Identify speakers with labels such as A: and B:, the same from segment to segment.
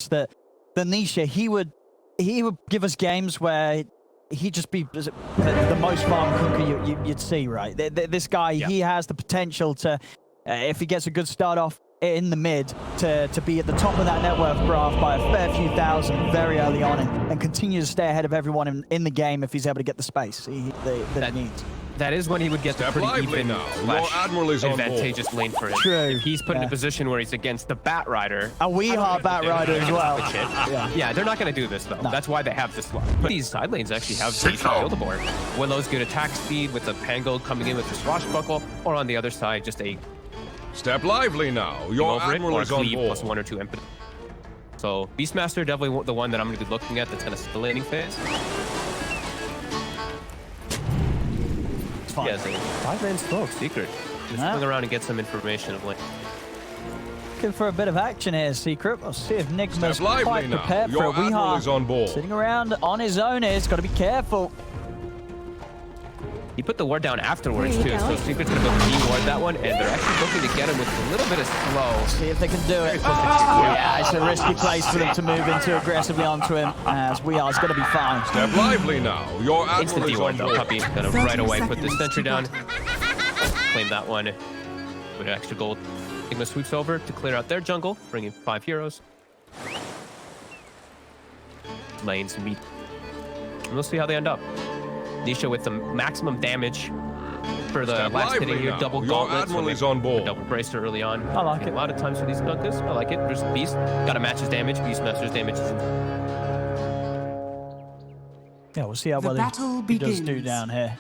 A: that Nisha, he would give us games where he'd just be the most farm Kunkka you'd see, right? This guy, he has the potential to, if he gets a good start off in the mid, to be at the top of that net worth graph by a fair few thousand very early on, and continue to stay ahead of everyone in the game if he's able to get the space that he needs.
B: That is when he would get the pretty even advantageous lane for him.
A: True.
B: If he's put in a position where he's against the Batrider.
A: A Batrider as well.
B: Yeah, they're not going to do this, though. No. That's why they have this slot. But these side lanes actually have decent buildable. Willow's good attack speed with the Pango coming in with the Swashbuckle, or on the other side, just a...
C: Step lively now. Your Admiral is on board.
B: Plus 1 or 2 impetus. So Beastmaster definitely the one that I'm going to be looking at that's kind of the laning phase. Yeah, so 5-man smoke, Secret. Just swing around and get some information of like.
A: Looking for a bit of action here, Secret. We'll see if Nigma's quite prepared for it. Weehaw sitting around on his own here. He's got to be careful.
B: He put the ward down afterwards too, so Secret's gonna go de-ward that one, and they're actually looking to get him with a little bit of slow.
A: See if they can do it. Yeah, it's a risky place for them to move into aggressively onto him, as Weeha's gonna be fine.
C: Step lively now. Your
B: instant de-ward though. Puppy gonna right away put this sentry down, claim that one with extra gold. Nigma sweeps over to clear out their jungle, bringing 5 heroes. Lanes meet, and we'll see how they end up. Nisha with the maximum damage for the last hitting here, double gauntlet.
C: Admiral is on board.
B: Double bracer early on.
A: I like it.
B: A lot of times for these Kunkkas, I like it. There's Beast, gotta match his damage. Beastmaster's damage is...
A: Yeah, we'll see how well he does do down here.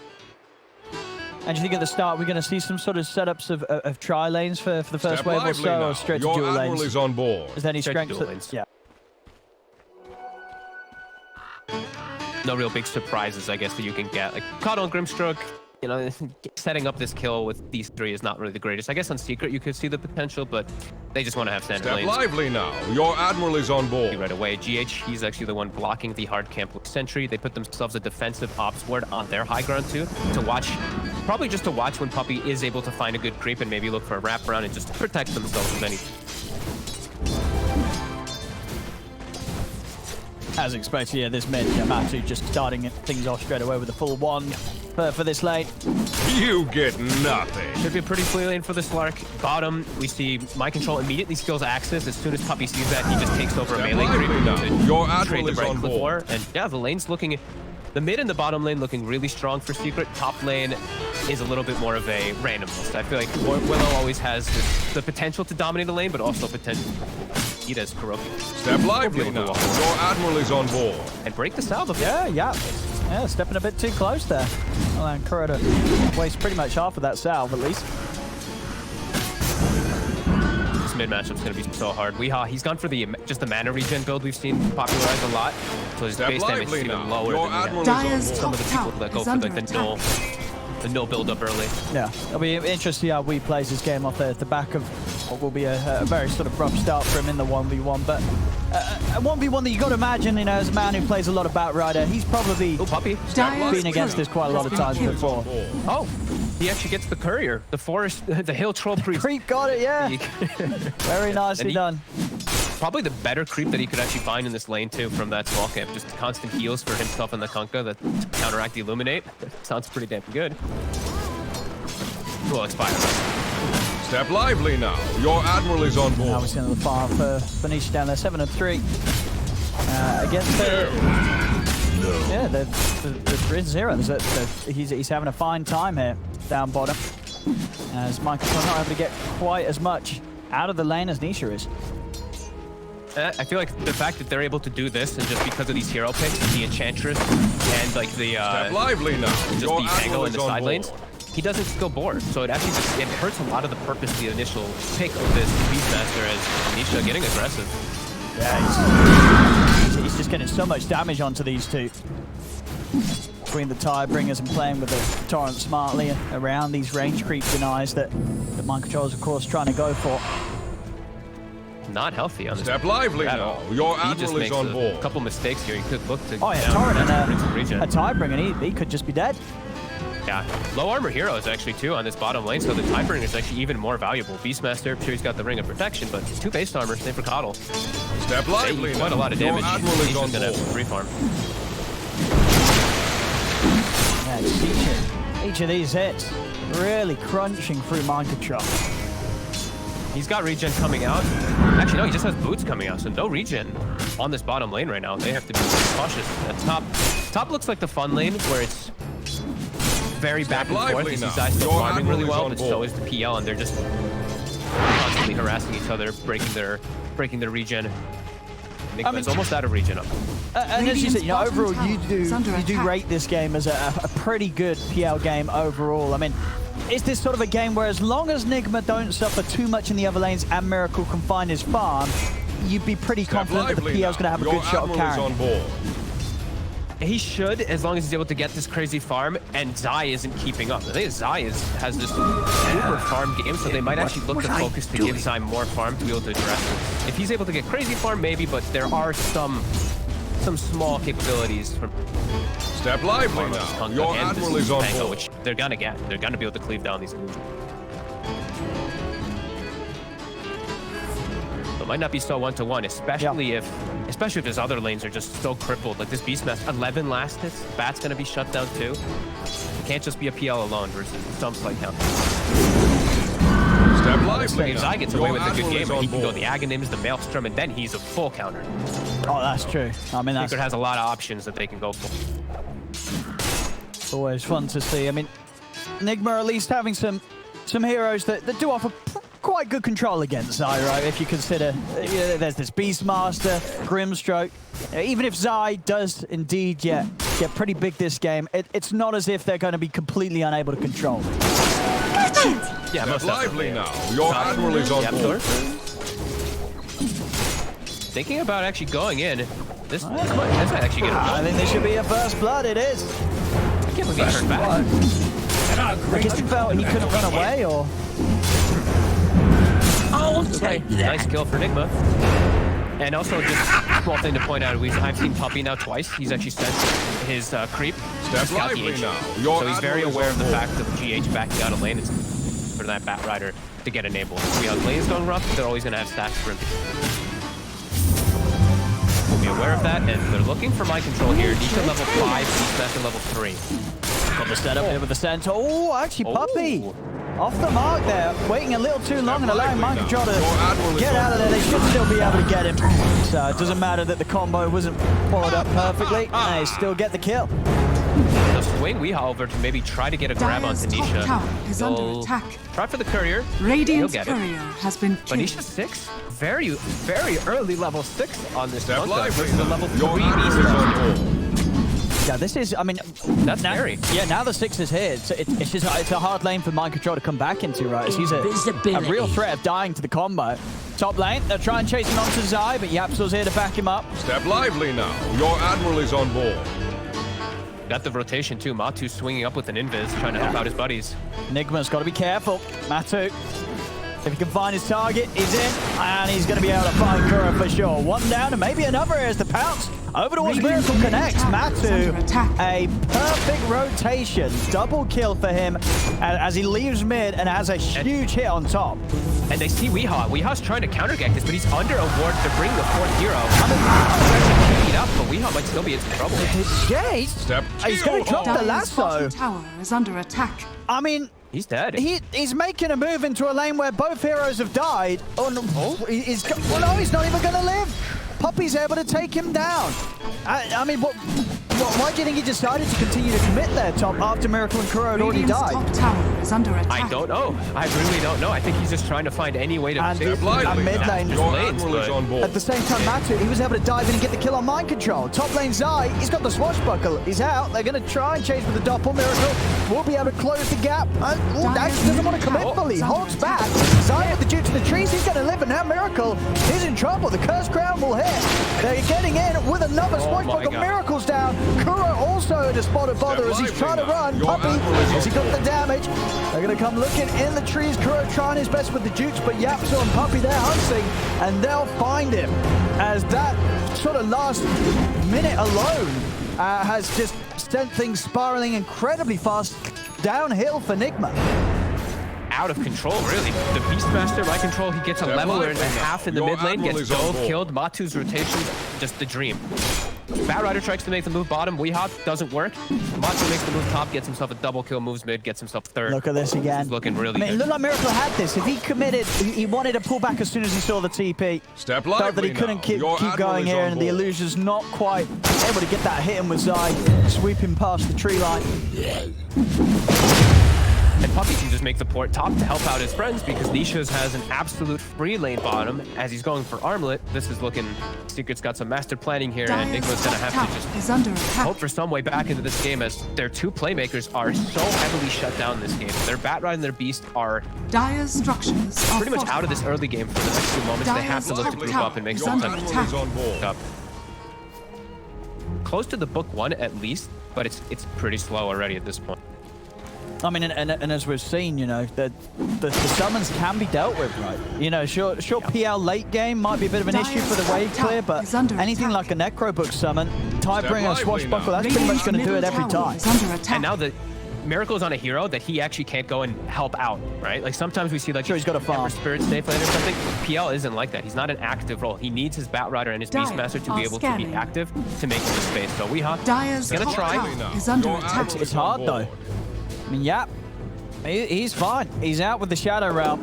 A: And do you think at the start we're going to see some sort of setups of tri lanes for the first wave or so, or straight to dual lanes?
C: Is on board.
A: Is there any strength? Yeah.
B: No real big surprises, I guess, that you can get. Like, caught on Grimstroke, you know, setting up this kill with these 3 is not really the greatest. I guess on Secret you could see the potential, but they just want to have standard lanes.
C: Step lively now. Your Admiral is on board.
B: Right away. GH, he's actually the one blocking the hard camp with Sentry. They put themselves a defensive ops ward on their high ground too, to watch, probably just to watch when Puppy is able to find a good creep and maybe look for a wraparound and just protect themselves with anything.
A: As expected, yeah, this mid, Matsu just starting things off straight away with a full 1 for this lane.
C: You get nothing.
B: Should be a pretty clear lane for the Slark. Bottom, we see My Control immediately skills Axis. As soon as Puppy sees that, he just takes over a melee creep to
C: Your
B: trade the
C: is
B: right
C: on
B: cliff
C: board.
B: war. And yeah, the lane's looking... The mid and the bottom lane looking really strong for Secret. Top lane is a little bit more of a randomness. I feel like Willow always has the potential to dominate a lane, but also potential to eat as Kuroki.
C: Step lively now. Your Admiral is on board.
B: And break the salve.
A: Yeah, stepping a bit too close there. Well, Kuro wastes pretty much half of that salve at least.
B: This mid matchup's gonna be so hard. Weehaw, he's gone for just the mana regen build we've seen popularized a lot. So his base damage is even lower than some of the people that go for like the no build up early.
A: Yeah, it'll be interesting how we plays this game off at the back of what will be a very sort of rough start for him in the 1v1, but a 1v1 that you got to imagine, you know, as a man who plays a lot of Batrider, he's probably been against this quite a lot of times before.
B: Oh, he actually gets the courier, the forest, the hill troll priest.
A: Creep got it, yeah. Very nicely done.
B: Probably the better creep that he could actually find in this lane too from that small camp. Just constant heals for himself and the Kunkka that counteract the Illuminate. Sounds pretty damn good. Well, expire.
C: Step lively now. Your Admiral is on board.
A: Now we're seeing the farm for Nisha down there, 7-3. Against the 3-0. He's having a fine time here down bottom. As Michael's not able to get quite as much out of the lane as Nisha is.
B: I feel like the fact that they're able to do this, and just because of these hero picks, the Enchantress, and like the
C: Step lively now.
B: just
C: Your
B: the angle in the side
C: board.
B: lanes, he doesn't go board. So it actually just, it hurts a lot of the purpose of the initial pick of this Beastmaster as Nisha getting aggressive.
A: Yeah, he's just getting so much damage onto these two. Between the Tidebringers and playing with the Torrent smartly around these range creep denies that Mind Control is of course trying to go for.
B: Not healthy on this.
C: Step lively
B: at
C: now.
B: all.
C: Your
B: He just
C: Admiral
B: makes
C: is on board.
B: a couple mistakes here. He could look to
A: Oh yeah,
B: down
A: Torrent and
B: regen.
A: a Tidebringer, he could just be dead.
B: Yeah, low armor heroes actually too on this bottom lane, so the Tidebringer is actually even more valuable. Beastmaster, I'm sure he's got the Ring of Protection, but 2 base armor, same for Coddle.
C: Step lively.
B: Quite a lot of damage. He's going to have some free farm.
A: Yeah, each of these hits really crunching through mind control.
B: He's got regen coming out. Actually, no, he just has boots coming out, so no regen on this bottom lane right now. They have to be cautious. At top looks like the fun lane, where it's very back and forth. You see Zai still farming really well, but so is the PL, and they're just constantly harassing each other, breaking their regen. Nigma's almost out of regen up.
A: And as you said, overall, you do rate this game as a pretty good PL game overall. I mean, is this sort of a game where as long as Nigma don't suffer too much in the other lanes and Miracle can find his farm, you'd be pretty confident that the PL's going to have a good shot of carrying?
B: He should, as long as he's able to get this crazy farm, and Zai isn't keeping up. I think Zai has this super farm game, so they might actually look to focus to give Zai more farm to be able to address it. If he's able to get crazy farm, maybe, but there are some small capabilities from
C: Step lively now.
B: Kunkka
C: Your
B: and
C: admiral is on board.
B: which they're gonna get. They're gonna be able to cleave down these illusions. So it might not be so one-to-one, especially if his other lanes are just so crippled. Like this Beastmaster, 11 last hits, Bat's gonna be shut down too. It can't just be a PL alone versus some slight count.
C: Step lively.
B: If Zai gets away with a good game, he can go the Aghanims, the Maelstrom, and then he's a full counter.
A: Oh, that's true. I mean,
B: Secret has a lot of options that they can go for.
A: Always fun to see. I mean, Nigma at least having some heroes that do offer quite good control against Zai, right? If you consider there's this Beastmaster, Grimstroke. Even if Zai does indeed get pretty big this game, it's not as if they're going to be completely unable to control it.
B: Yeah, most
C: lively
B: definitely.
C: now. Your admiral is on board.
B: Thinking about actually going in. This might actually get a
A: I think this should be a first blood. It is.
B: I can't believe he turned back.
A: I guess he felt he couldn't run away, or...
B: Nice kill for Nigma. And also, just a small thing to point out, I've seen Puppy now twice. He's actually sent his creep.
C: Step lively now.
B: So he's very aware of the fact of GH backing out a lane. It's for that Batrider to get enabled. If the lane is going rough, they're always going to have stacks for him. We'll be aware of that, and they're looking for mind control here. Nisha level 5, Beastmaster level 3.
A: Got the setup here with the center. Oh, actually, Puppy off the mark there, waiting a little too long and allowing mind control to get out of there. They should still be able to get him. So it doesn't matter that the combo wasn't followed up perfectly. They still get the kill.
B: So swing Weehaw over to maybe try to get a grab onto Nisha.
D: Under attack.
B: Try for the courier.
D: Radiant's courier has been killed.
B: But Nisha 6, very early level 6 on this Kunkka versus the level 3 Beastmaster.
A: Yeah, this is, I mean...
B: That's scary.
A: Yeah, now the 6 is here. It's a hard lane for mind control to come back into, right? He's a real threat of dying to the combo. Top lane, they'll try and chase him onto Zai, but Yapsil's here to back him up.
C: Step lively now. Your admiral is on board.
B: Got the rotation too. Matu swinging up with an invis, trying to help out his buddies.
A: Nigma's got to be careful. Matu, if he can find his target, he's in, and he's going to be able to find Kuro for sure. One down, and maybe another as the pounce. Over towards Miracle connects. Matu, a perfect rotation. Double kill for him as he leaves mid and has a huge hit on top.
B: And they see Weehaw. Weehaw's trying to counter-get this, but he's under a ward to bring the 4th hero. I mean, Weehaw's actually up, but Weehaw might still be in some trouble.
A: He's going to drop the lasso.
D: Tower is under attack.
A: I mean...
B: He's dead.
A: He's making a move into a lane where both heroes have died. Oh, no. Well, no, he's not even going to live. Puppy's able to take him down. I mean, why do you think he decided to continue to commit there, Top, after Miracle and Kuro had already died?
D: Top tower is under attack.
B: I don't know. I really don't know. I think he's just trying to find any way to
A: save mid lane.
C: At
A: the same time, Matu, he was able to dive in and get the kill on mind control. Top lane Zai, he's got the swashbuckle. He's out. They're going to try and chase with the Doppel. Miracle will be able to close the gap. Actually doesn't want to commit fully. Holds back. Zai with the Duke to the trees. He's going to live, and now Miracle is in trouble. The Curse Crown will hit. They're getting in with another swashbuckle. Miracle's down. Kuro also to spot a bother as he's trying to run. Puppy, has he got the damage? They're going to come looking in the trees. Kuro trying his best with the Dukes, but Yapso and Puppy, they're hunting, and they'll find him. As that sort of last minute alone has just sent things spiraling incredibly fast downhill for Nigma.
B: Out of control, really. The Beastmaster, by control, he gets a leveler and a half in the mid lane, gets dove, killed. Matu's rotation, just the dream. Batrider tries to make the move bottom. Weehawk doesn't work. Matu makes the move top, gets himself a double kill, moves mid, gets himself third.
A: Look at this again.
B: This is looking really
A: I mean, it
B: good.
A: looked like Miracle had this. If he committed, he wanted to pull back as soon as he saw the TP.
C: Step
A: Felt that he
C: lively
A: couldn't
C: now.
A: keep
C: Your
A: going
C: admiral
A: here,
C: is
A: and
C: on
A: the
C: board.
A: illusion's not quite able to get that hit him with Zai, sweeping past the tree line.
B: And Puppy can just make the port top to help out his friends because Nisha's has an absolute free lane bottom as he's going for armlet. This is looking... Secret's got some master planning here, and
D: Dire's
B: Nigma's gonna
D: top
B: have to
D: tower
B: just
D: is under attack.
B: hope for some way back into this game as their two playmakers are so heavily shut down in this game. Their Batrider and their Beast are
D: Dire's structures are
B: pretty much out of this
D: fortified.
B: early game for the next few moments. They have to look to group up and make
C: Your
B: some
D: Under
B: type
C: admiral
D: attack.
C: is on board.
B: up. Close to the book one at least, but it's pretty slow already at this point.
A: I mean, and as we've seen, you know, the summons can be dealt with, right? You know, sure, PL late game might be a bit of an issue for the wave clear, but
D: is under
A: anything
D: attack.
A: like a Necrobook summon, Tidebringer,
C: lively
A: Swashbuckle,
C: now.
A: that's pretty much
D: Radiant's
A: going to do it
D: middle
A: every
D: tower
A: time.
D: is under attack.
B: And now the Miracle's on a hero that he actually can't go and help out, right? Like sometimes we see like
A: Sure, he's got a farm.
B: Ember Spirit Safe Lane or something. PL isn't like that. He's not an active role. He needs his Batrider and his
D: Dire
B: Beastmaster to
D: are
B: be able to
D: scanning.
B: be active to make him the space. So Weehawk
D: Dire's
B: gonna
D: top
B: try.
D: tower is under
C: Your
D: attack.
C: admiral
A: It's
C: is on
A: hard, though.
C: board.
A: I mean, yeah, he's fine. He's out with the Shadow Realm.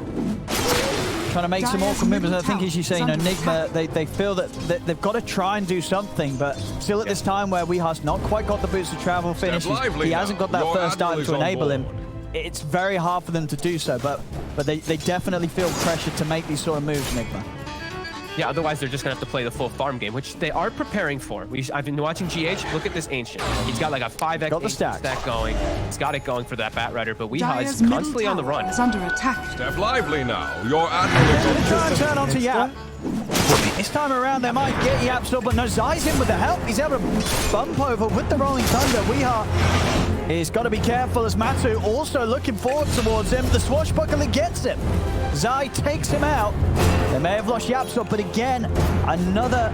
A: Trying to make some
D: Dire's
A: awkward movements. I
D: middle
A: think, as you say, you
D: tower
A: know,
D: is under
A: Nigma, they feel that they've got to try and do something, but still at this time where Weehawk's not quite got the boots of travel finish,
C: lively
A: he
C: now.
A: hasn't got that
C: Your
A: first
C: admiral
A: item
C: is
A: to
C: on
A: enable him.
C: board.
A: It's very hard for them to do so, but they definitely feel pressure to make these sort of moves, Nigma.
B: Yeah, otherwise they're just gonna have to play the full farm game, which they are preparing for. I've been watching GH. Look at this Ancient. He's got like a 5x
A: Got the
B: Ancient
A: stack.
B: going. He's got it going for that Batrider, but Weehawk
D: Dire's
B: is
D: middle
B: constantly on the
D: tower
B: run.
D: is under attack.
C: Step lively now. Your admiral is on board.
A: Try and turn onto Yap. This time around, they might get Yap still, but no, Zai's in with the help. He's able to bump over with the Rolling Thunder. Weehawk, he's got to be careful as Matu also looking forward towards him. The Swashbuckler gets him. Zai takes him out. They may have lost Yapsop, but again, another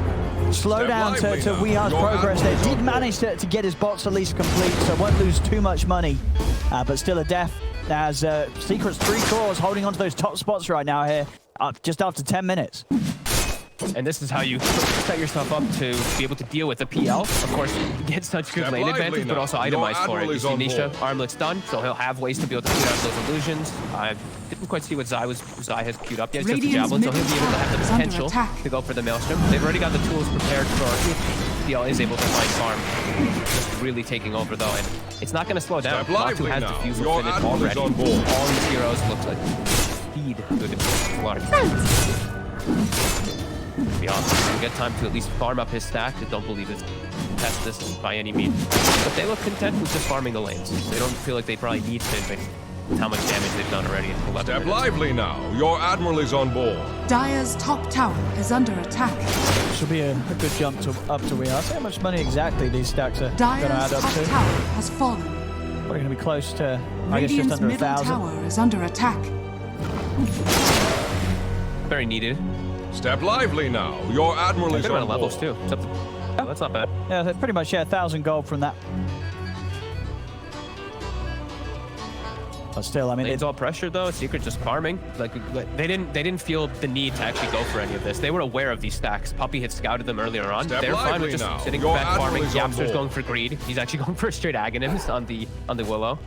A: slowdown to Weehawk's progress. They did manage to get his bots at least complete, so won't lose too much money, but still a death as Secret's 3 cores holding onto those top spots right now here, just after 10 minutes.
B: And this is how you set yourself up to be able to deal with the PL. Of course, get such good
C: Step
B: lane
C: lively
B: advantage, but
C: now.
B: also
C: Your
B: itemize for it.
C: admiral
B: You
C: is
B: see
C: on
B: Nisha,
C: board.
B: armlet's done, so he'll have ways to be able to clear out those illusions. I didn't quite see what Zai has queued up yet. It's just the
D: Radiant's
B: javelin, so he'll be able to have the
D: middle tower is under
B: potential
D: attack.
B: to go for the Maelstrom. They've already got the tools prepared for if PL is able to find farm. Just really taking over though, and it's not going to slow down.
C: Step lively
B: Matu has
C: now.
B: defusal
C: Your
B: finish
C: admiral is
B: already.
C: on board.
B: All these heroes look like speed to the large. Beyond, we'll get time to at least farm up his stack. I don't believe it's test this by any means, but they look content with just farming the lanes. They don't feel like they probably need to invade how much damage they've done already in 11
C: Step
B: minutes.
C: lively now. Your admiral is on board.
D: Dire's top tower is under attack.
A: Should be a good jump up to Weehawk. See how much money exactly these stacks are going to
D: Dire's
A: add up
D: top
A: to.
D: tower has fallen.
A: Probably going to be close to, I guess, just
D: Radiant's
A: under
D: middle
A: 1,000.
D: tower is under attack.
B: Very needed.
C: Step lively now. Your admiral is
B: Good amount
C: on
B: of levels
C: board.
B: too. Except oh, that's not bad.
A: Yeah, pretty much, yeah, 1,000 gold from that. But still, I mean,
B: Lane's all pressured though. Secret just farming. Like they didn't feel the need to actually go for any of this. They were aware of these stacks. Puppy had scouted them earlier on.
C: Step
B: They're fine
C: lively
B: with just
C: now.
B: sitting
C: Your
B: back farming.
C: admiral is on
B: Yapster's
C: board.
B: going for greed. He's actually going for a straight Aghanim on the Willow.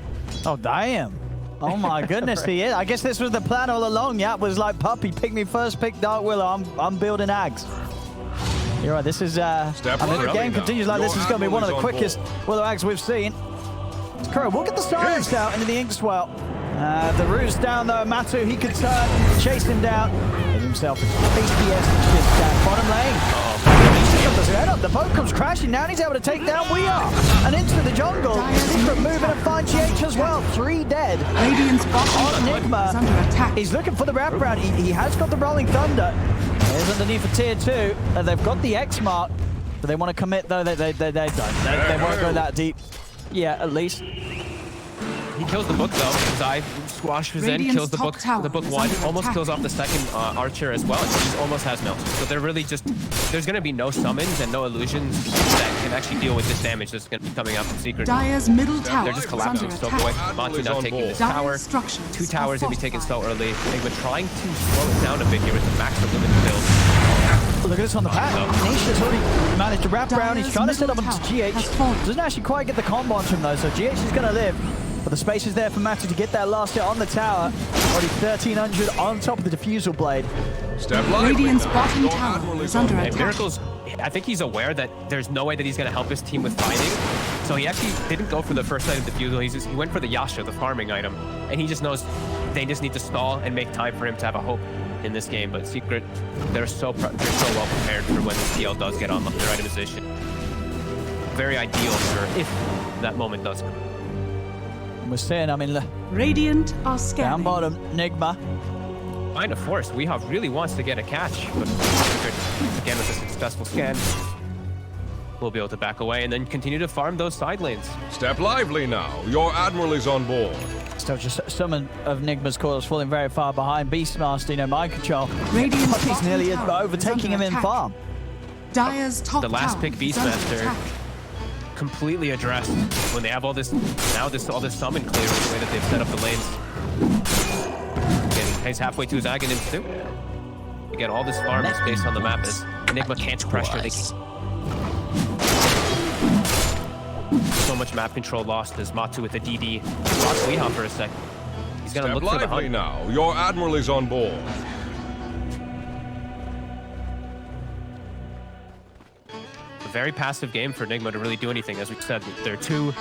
A: oh, damn. Oh my goodness, he is. I guess this was the plan all along. Yap was like, Puppy, pick me first, pick Dark Willow. I'm building Ags. You're right, this is, I mean, the
C: lively
A: game
C: now.
A: continues like this.
C: Your
A: Is going to be one of the
C: admiral is
A: quickest
C: on
A: Willow Ags we've seen. Crow, we'll get the silence out into the Inkswell. The root's down though. Matu, he could turn, chase him down. Give himself a BTS down bottom lane. He's got the head up. The boat comes crashing down. He's able to take down Weehawk. And into the jungle. Secret moving and find GH as well. 3 dead.
D: Radiant's bottom
A: On
D: tower is
A: Nigma.
D: under attack.
A: He's looking for the wraparound. He has got the Rolling Thunder. There's underneath for tier 2. They've got the X mark. Do they want to commit though? They don't. They won't go that deep. Yeah, at least.
B: He kills the book though. Zai squashes in,
D: Radiant's
B: kills the
D: top
B: book.
D: tower
B: The book
D: is
B: one
D: under
B: almost
D: attack.
B: kills off the second archer as well. He almost has melt. So they're really just there's gonna be no summons and no illusions that can actually deal with this damage that's gonna be coming out from Secret.
D: Dire's middle tower
B: They're just
D: is
B: collapsing
D: under
B: so
D: attack.
B: quick. Matu now taking this tower.
D: Dire's structures
B: 2 towers
D: are
B: gonna be taken so
D: fortified.
B: early. Nigma trying to slow it down a bit here with the max limit build.
A: Look at this on the pack. Nisha's already managed to wrap around. He's trying to set up onto
D: middle tower has
A: GH.
D: fallen.
A: Doesn't actually quite get the combo onto him though, so GH is going to live. But the space is there for Matu to get that last hit on the tower. Already 1300 on top of the diffusal blade.
C: Step lively
D: Radiant's
C: now.
D: bottom
C: Your
D: tower
C: admiral
D: is
C: is
D: under
C: on
B: And
D: attack.
B: Miracle's, I think he's aware that there's no way that he's going to help his team with fighting. So he actually didn't go for the first item diffusal. He went for the Yasha, the farming item. And he just knows they just need to stall and make time for him to have a hope in this game. But Secret, they're so well prepared for when the CL does get on their itemization. Very ideal for if that moment does come.
A: And we're seeing, I mean,
D: Radiant are
A: down
D: scanning.
A: bottom, Nigma.
B: Find a force. Weehaw really wants to get a catch. But Secret, again with a successful scan, will be able to back away and then continue to farm those side lanes.
C: Step lively now. Your admiral is on board.
A: Still just some of Nigma's cores falling very far behind. Beastmaster, you know, mind control.
D: Radiant's
A: He's
D: bottom
A: nearly
D: tower is
A: overtaking him
D: under
A: in
D: attack.
A: farm.
D: Dire's top
B: The last
D: tower
B: pick
D: is under
B: Beastmaster
D: attack.
B: completely addressed when they have all this all this summon clear with the way that they've set up the lanes. Again, he's halfway to his Aghanim too. Again, all this farm is based on the map as Nigma can't pressure. They so much map control lost as Matu with the DD lost Weehaw for a sec. He's gonna
C: Step
B: look for the
C: lively
B: hunt.
C: now. Your admiral is on board.
B: A very passive game for Nigma to really do anything. As we said, they're two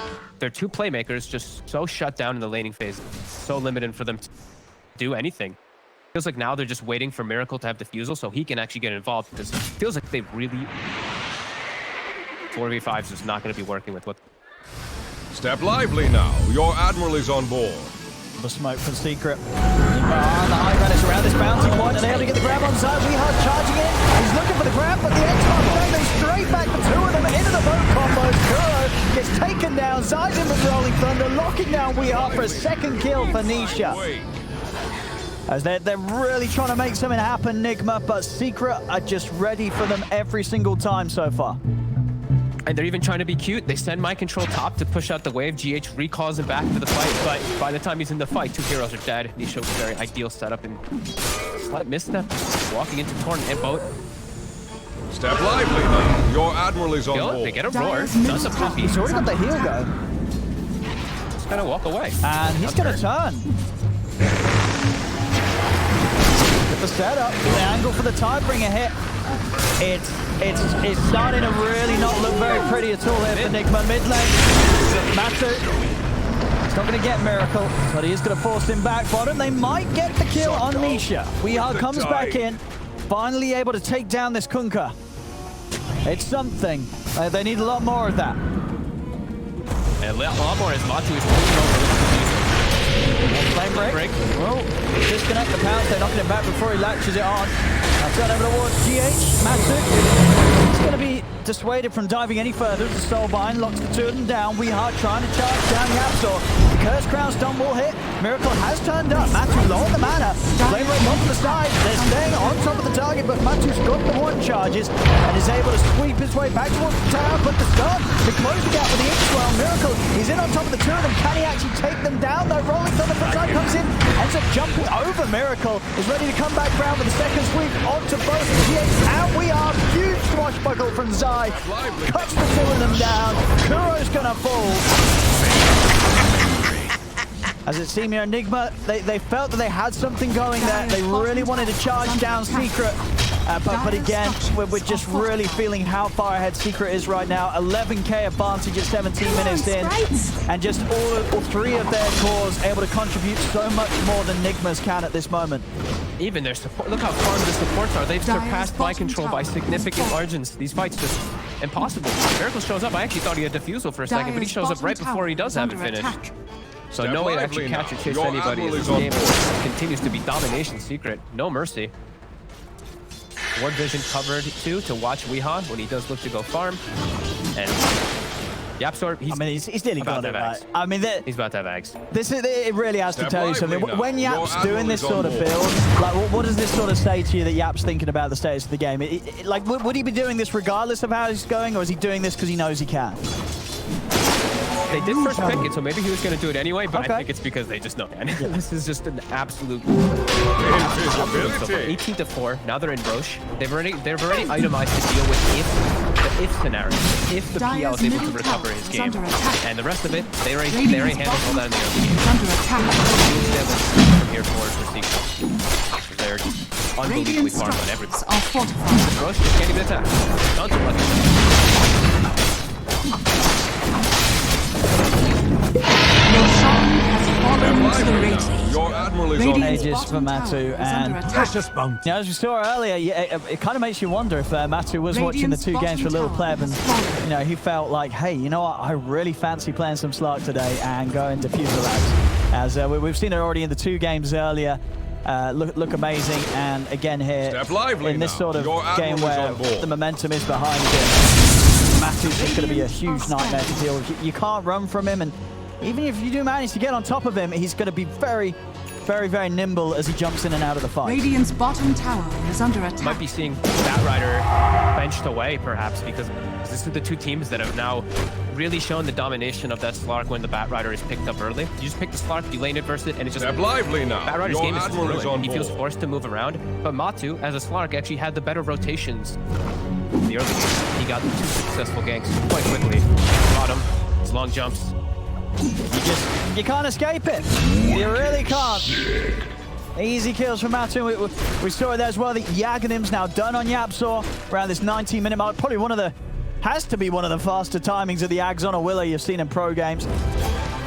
B: playmakers just so shut down in the laning phase, so limited for them to do anything. Feels like now they're just waiting for Miracle to have defusal so he can actually get involved because it feels like they really 4v5s is not going to be working with what.
C: Step lively now. Your admiral is on board.
A: The smoke from Secret. Nigma on the high ground is around this bounty point, and they have to get the grab on side. Weehaw charging in. He's looking for the grab, but the X-Mark goes straight back. The two of them into the boat combo. Kuro gets taken down. Zai's in with Rolling Thunder, locking down Weehaw for a second kill for Nisha.
C: Wait.
A: As they're really trying to make something happen, Nigma, but Secret are just ready for them every single time so far.
B: And they're even trying to be cute. They send Mind Control top to push out the wave. GH recalls him back to the fight, but by the time he's in the fight, 2 heroes are dead. Nisha with a very ideal setup and slight misstep. Walking into Torn and boat.
C: Step lively now. Your admiral is on
B: Kill it.
C: board.
B: They get a roar.
D: Dire's
B: Does a
D: middle
B: puppy.
A: He's already got the heal go,
B: Just gonna walk away.
A: and he's going to turn. Get the setup, the angle for the Tidebringer hit. It's starting to really not look very pretty at all here for Nigma. Mid lane, Matu. He's not going to get Miracle, but he is going to force him back. Bottom, they might get the kill on Nisha. Weehaw comes back in, finally able to take down this Kunkka. It's something. They need a lot more of that.
B: And a lot more as Matu is taking over with the
A: Flame break. Well, disconnect the pounce. They're knocking him back before he latches it on. Now turn over towards GH. Matu. He's going to be dissuaded from diving any further. The Soulbind locks the two of them down. Weehaw trying to charge down Yapsor. The Curse Crown stun will hit. Miracle has turned up. Matu low on the mana. Flame break off to the side. They're staying on top of the target, but Matu's got the one charges and is able to sweep his way back towards the tower. But the stun to close the gap with the X-Well. Miracle, he's in on top of the two of them. Can he actually take them down? Though Rolling Thunder from side comes in, ends up jumping over Miracle. Is ready to come back round with the second sweep onto both GH. And we are huge swashbuckle from Zai. Cuts the two of them down. Kuro's gonna fall. As it seemed here, Nigma, they felt that they had something going there. They really wanted to charge down Secret. But again, we're just really feeling how far ahead Secret is right now. 11k advantage at 17 minutes in. And just all 3 of their cores able to contribute so much more than Nigma's can at this moment.
B: Even their support, look how far the supports are. They've surpassed Mind Control by significant margins. These fights just impossible. Miracle shows up. I actually thought he had defusal for a second, but he shows up right before he does have it finished. So no way to actually catch or chase anybody. This game continues to be domination Secret. No mercy. Ward vision covered too to watch Weehaw when he does look to go farm. And Yapsor,
A: I mean, he's nearly
B: about
A: got it,
B: to have
A: right?
B: eggs.
A: I mean,
B: He's about to have eggs.
A: it really has to
C: Step
A: tell you
C: lively
A: something.
C: now.
A: When
C: Your
A: Yap's
C: admiral
A: doing this
C: is
A: sort
C: on
A: of
C: board.
A: build, like, what does this sort of say to you that Yap's thinking about the status of the game? Like, would he be doing this regardless of how he's going, or is he doing this because he knows he can?
B: They did first pick it, so maybe he was going to do it anyway, but
A: Okay.
B: I think it's because they just know. And this is just an absolute...
C: Invisibility.
B: 18 to 4. Now they're in Roche. They've already itemized to deal with the if scenario. If the PL is able to recover his game. And the rest of it, they already handled all that in the early game.
D: Under attack.
B: From here forward for Secret. They're unbelievably
D: Radiant
B: far on
D: structures
B: everything.
D: are fortified.
B: Roche just can't even attack. Don't like
D: Your song has fallen to the
C: Lively now.
D: rating.
C: Your admiral is on
D: Radiant's
C: board.
A: Ages for
D: bottom
A: Matu,
D: tower is
A: and
D: under attack.
A: You know, as we saw earlier, it kind of makes you wonder if Matu was watching the
D: Radiant's
A: two games for a little
D: bottom
A: pleb,
D: tower
A: and
D: is falling.
A: you know, he felt like, hey, you know what, I really fancy playing some Slark today and going diffuser lads. As we've seen it already in the two games earlier. Look amazing, and again here
C: Step lively
A: in this
C: now.
A: sort of
C: Your
A: game
C: admiral is
A: where
C: on board.
A: the momentum is behind him. Matu's just going to be a huge nightmare to deal with. You can't run from him, and even if you do manage to get on top of him, he's going to be very, very, very nimble as he jumps in and out of the fight.
D: Radiant's bottom tower is under attack.
B: Might be seeing Batrider benched away, perhaps, because this is the two teams that have now really shown the domination of that Slark when the Batrider is picked up early. You just pick the Slark, you lane it versus it, and it just...
C: Step lively now.
B: Batrider's
C: Your
B: game is
C: admiral is
B: ruined.
C: on
B: He feels
C: board.
B: forced to move around, but Matu, as a Slark, actually had the better rotations in the early game. He got the two successful ganks quite quickly. Bottom, his long jumps.
A: You can't escape it. You really can't. Easy kills from Matu. We saw it there as well. The Yaganim's now done on Yapsor around this 19-minute mark. Probably has to be one of the faster timings of the Ags on a Willow you've seen in pro games.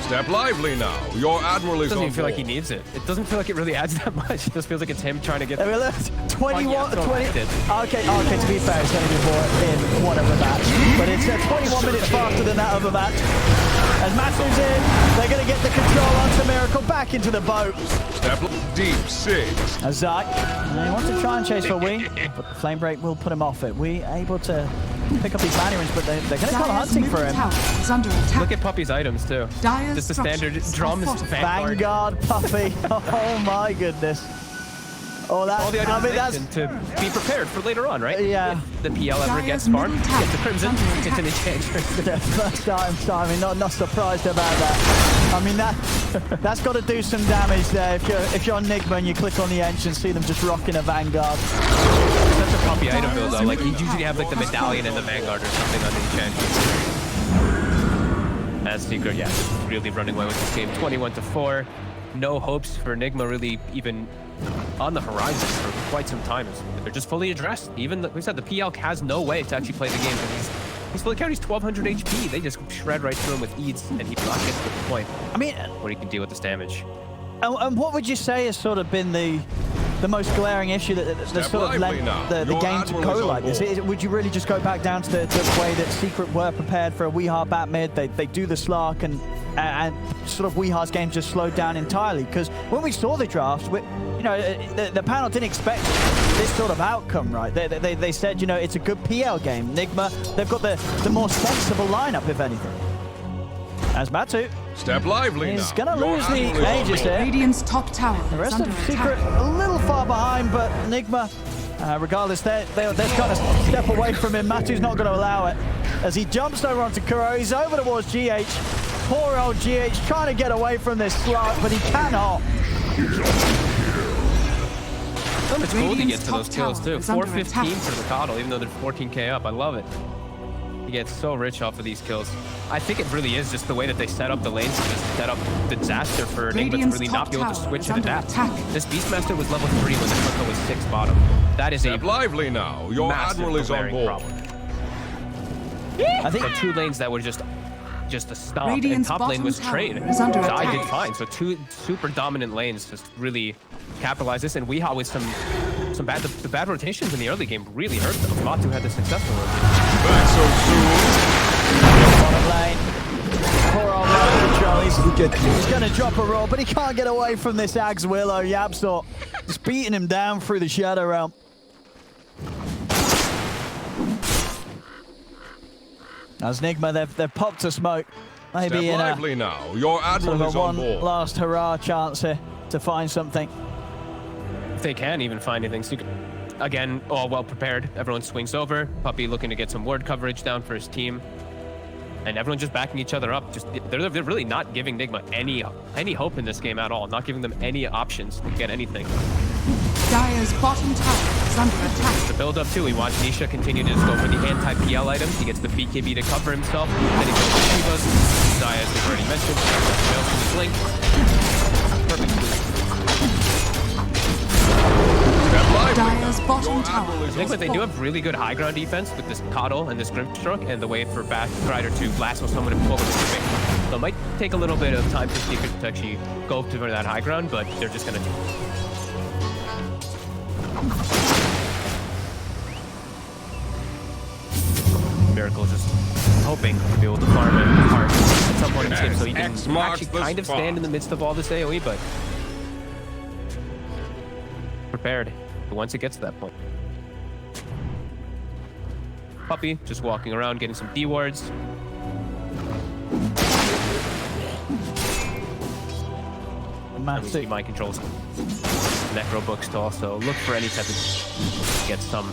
C: Step lively now. Your admiral is
B: It doesn't
C: on
B: even feel like he
C: board.
B: needs it. It doesn't feel like it really adds that much. It just feels like it's him trying to get...
A: There we look. 21,
B: yeah, so
A: 20.
B: it.
A: Okay, to be fair, it's only before in one of the match. But it's 21 minutes faster than that other match. As Matu's in, they're going to get the control onto Miracle back into the boat.
C: Step deep six.
A: As Zai, he wants to try and chase for Wee, but the Flame Break will put him off it. Wee able to pick up these bounty rings, but they're going to come
D: Dire's
A: hunting for
D: middle
A: him.
D: tower is under attack.
B: Look at Puppy's items, too.
D: Dire's
B: Just the standard
D: structures
B: drums,
D: are fortified.
B: Vanguard.
A: Vanguard Puffy. Oh my goodness. Oh,
B: All the
A: I mean, that's
B: items to be prepared for later on, right?
A: Yeah.
B: If the PL ever gets
D: Dire's
B: farmed,
D: middle tower
B: gets the Crimson,
D: is under
B: gets an
D: attack.
B: Enchantress.
A: the first time. I mean, not surprised about that. I mean, that's got to do some damage there. If you're Nigma and you click on the Ench and see them just rocking a Vanguard.
B: Such a Puppy item build, though. Like, you usually have, like, the Medallion and the Vanguard or something on the Enchantress. As Secret, yeah, really running away with this game. 21 to 4. No hopes for Nigma really even on the horizon for quite some time. They're just fully addressed. Even, like we said, the PL has no way to actually play the game. He's fully carried. He's 1200 HP. They just shred right through him with ease, and he not gets to the point
A: I mean,
B: where he can deal with this damage.
A: and what would you say has sort of been the most glaring issue that
C: Step
A: sort of
C: lively
A: led
C: now.
A: the
C: Your
A: game to
C: admiral is
A: go
C: on
A: like this?
C: board.
A: Would you really just go back down to the way that Secret were prepared for a Weehaw bat mid? They do the Slark, and sort of Weehaw's game just slowed down entirely. Because when we saw the draft, the panel didn't expect this sort of outcome, right? They said, you know, it's a good PL game. Nigma, they've got the more sensible lineup, if anything. As Matu
C: Step lively
A: is
C: now.
A: going to
C: Your
A: lose the
C: admiral is on
A: Aegis
C: board.
A: here.
D: Radiant's top tower
A: The
D: is
A: rest
D: under
A: of Secret
D: attack.
A: a little far behind, but Nigma, regardless, they're trying to step away from him. Matu's not going to allow it. As he jumps over onto Kuro, he's over towards GH. Poor old GH trying to get away from this Slark, but he cannot.
B: It's cool to get to those
D: Radiant's
B: kills,
D: top
B: too.
D: tower is under
B: 415
D: attack.
B: for the Coddle, even though they're 14k up. I love it. He gets so rich off of these kills. I think it really is just the way that they set up the lanes to just set up disaster for Nigma to
D: Radiant's
B: really
D: top
B: not be able to
D: tower
B: switch
D: is
B: and
D: under
B: adapt.
D: attack.
B: This Beastmaster was level 3 when the Kunkka was 6 bottom. That is a
C: Step lively now. Your
B: massive
C: admiral is on
B: glaring
C: board.
B: problem.
A: I think
B: So 2 lanes that were just a stomp, and
D: Radiant's
B: top lane
D: bottom
B: was
D: tower
B: trade.
D: is under
B: Zai
D: attack.
B: did fine. So 2 super dominant lanes just really capitalized this, and Weehaw with some bad the bad rotations in the early game really hurt them. Matu had the successful rotation.
C: Back so
A: bottom lane. Poor old Matu control. He's going to drop a roll, but he can't get away from this Ags Willow. Yapsor just beating him down through the Shadow Realm. As Nigma, they've popped a smoke. Maybe
C: Step
A: in
C: lively now. Your
A: sort
C: admiral
A: of
C: is
A: a
C: on
A: one
C: board.
A: last hurrah chance here to find something.
B: If they can even find anything. Secret. Again, all well prepared. Everyone swings over. Puppy looking to get some ward coverage down for his team. And everyone just backing each other up. Just they're really not giving Nigma any hope in this game at all. Not giving them any options to get anything.
D: Dire's bottom tower is under attack.
B: The build up too, we watch Nisha continue to just go for the anti-PL items. He gets the BKB to cover himself. Then he goes for Shivas. Zaya, as we've already mentioned, fails from his link. Perfect move.
D: Dire's bottom tower.
B: I think that they do have really good high ground defense with this Coddle and this Grimstroke and the way for Batrider to lasso someone and pull them stripping. So it might take a little bit of time for Secret to actually go to that high ground, but they're just going to do it. Miracle is just hoping to be able to farm it hard at some point in this game so he can actually kind of stand in the midst of all this AoE, but prepared once it gets to that point. Puppy just walking around getting some D wards. And we see mind controls necro books to also look for any type of get some.